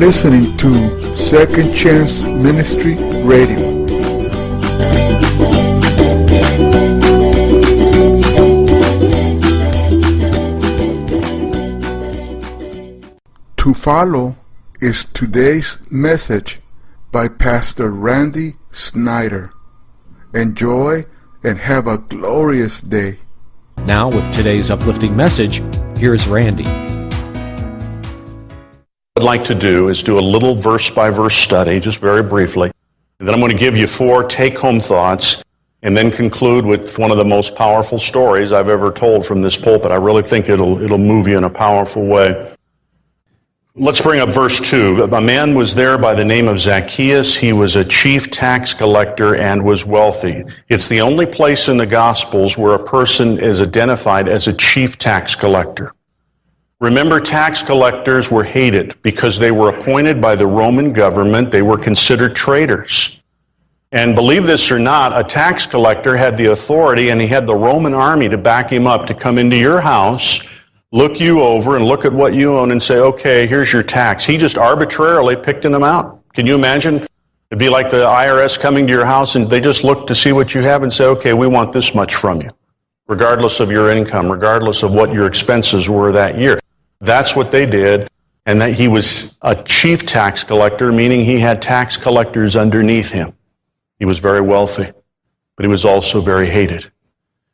listening to Second Chance Ministry Radio. To follow is today's message by Pastor Randy Snyder. Enjoy and have a glorious day. Now with today's uplifting message, here's Randy. What I'd like to do is do a little verse-by-verse study, just very briefly. And then I'm going to give you 4 take-home thoughts, and then conclude with one of the most powerful stories I've ever told from this pulpit. I really think it'll move you in a powerful way. Let's bring up verse 2. A man was there by the name of Zacchaeus. He was a chief tax collector and was wealthy. It's the only place in the Gospels where a person is identified as a chief tax collector. Remember, tax collectors were hated because they were appointed by the Roman government. They were considered traitors. And believe this or not, a tax collector had the authority and he had the Roman army to back him up to come into your house, look you over and look at what you own and say, okay, here's your tax. He just arbitrarily picked them out. Can you imagine? It'd be like the IRS coming to your house and they just look to see what you have and say, okay, we want this much from you, regardless of your income, regardless of what your expenses were that year. That's what they did, and that he was a chief tax collector, meaning he had tax collectors underneath him. He was very wealthy, but he was also very hated.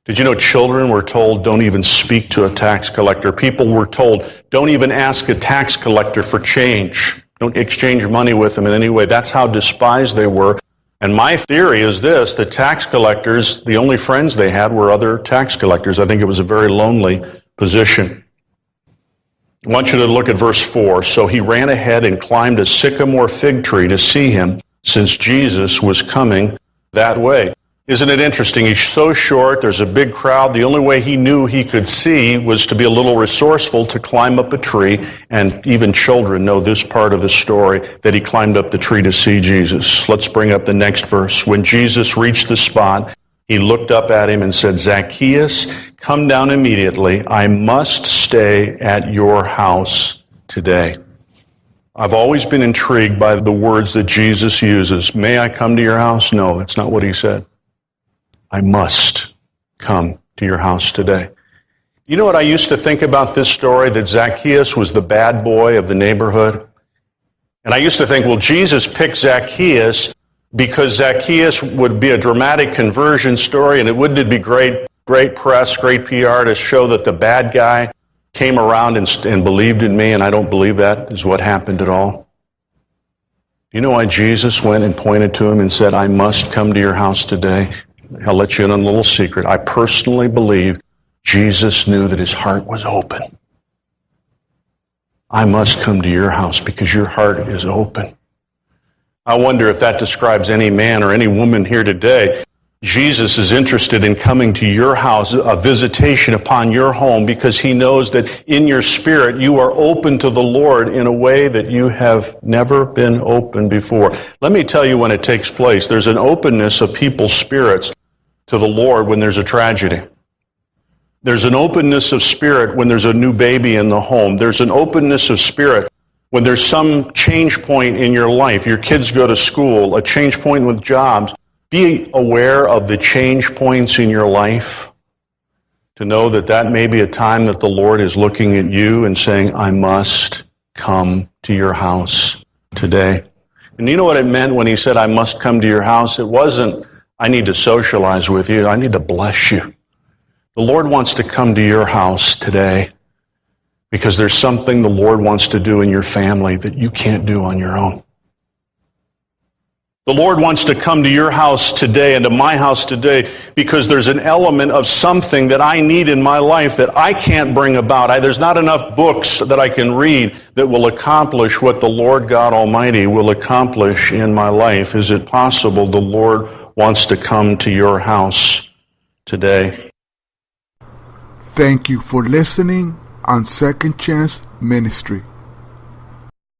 Did you know children were told, don't even speak to a tax collector? People were told, don't even ask a tax collector for change. Don't exchange money with them in any way. That's how despised they were. And my theory is this, the tax collectors, the only friends they had were other tax collectors. I think it was a very lonely position. I want you to look at verse 4. So he ran ahead and climbed a sycamore fig tree to see him, since Jesus was coming that way. Isn't it interesting? He's so short, there's a big crowd. The only way he knew he could see was to be a little resourceful to climb up a tree, and even children know this part of the story, that he climbed up the tree to see Jesus. Let's bring up the next verse. When Jesus reached the spot, he looked up at him and said, Zacchaeus, come down immediately. I must stay at your house today. I've always been intrigued by the words that Jesus uses. May I come to your house? No, that's not what he said. I must come to your house today. You know what I used to think about this story, that Zacchaeus was the bad boy of the neighborhood? And I used to think, well, Jesus picked Zacchaeus because Zacchaeus would be a dramatic conversion story, and it wouldn't be great press, great PR to show that the bad guy came around and believed in me, and I don't believe that is what happened at all. You know why Jesus went and pointed to him and said, I must come to your house today? I'll let you in on a little secret. I personally believe Jesus knew that his heart was open. I must come to your house because your heart is open. I wonder if that describes any man or any woman here today. Jesus is interested in coming to your house, a visitation upon your home, because he knows that in your spirit you are open to the Lord in a way that you have never been open before. Let me tell you when it takes place. There's an openness of people's spirits to the Lord when there's a tragedy. There's an openness of spirit when there's a new baby in the home. There's an openness of spirit when there's some change point in your life. Your kids go to school, a change point with jobs. Be aware of the change points in your life to know that that may be a time that the Lord is looking at you and saying, I must come to your house today. And you know what it meant when he said, I must come to your house? It wasn't, I need to socialize with you. I need to bless you. The Lord wants to come to your house today because there's something the Lord wants to do in your family that you can't do on your own. The Lord wants to come to your house today and to my house today because there's an element of something that I need in my life that I can't bring about. There's not enough books that I can read that will accomplish what the Lord God Almighty will accomplish in my life. Is it possible the Lord wants to come to your house today? Thank you for listening on Second Chance Ministry.